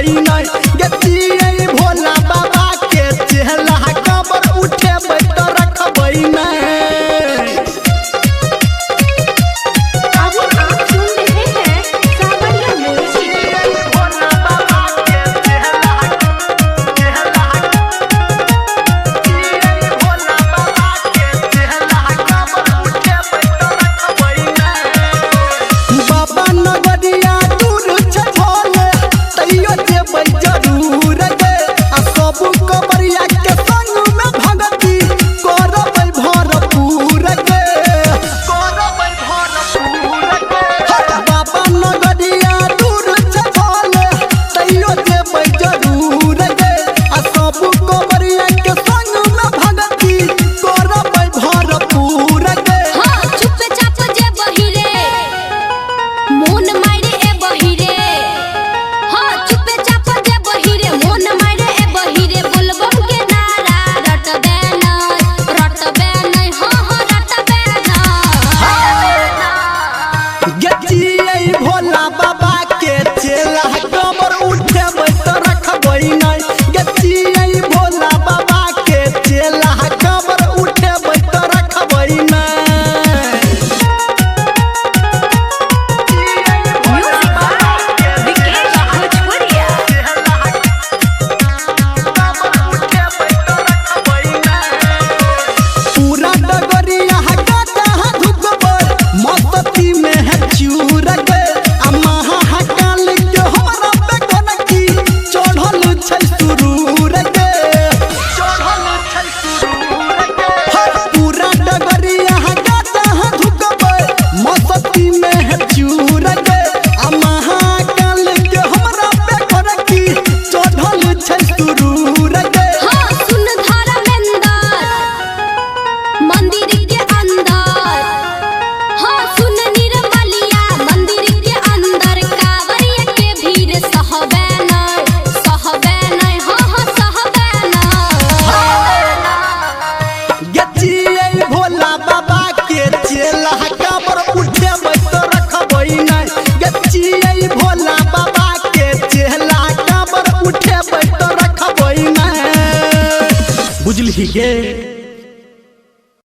रखबई नहीं गतिए भोला बाबा के चेहला कबर उठे बैठ रखबई नहीं। भोला बाबा के चेला कबर उठे बैठ रखबई नहीं गतिए भोला बाबा के चेला कबर उठे बैठ रखबई नहीं। पूरा डगरिया गाता धुकबर मस्ती में है चूर भोला बाबा के चेला कबर उठे बैठ रखबई नहीं गतिए भोला बाबा के चेला कबर उठे बैठ रखबई नहीं। बुझली के।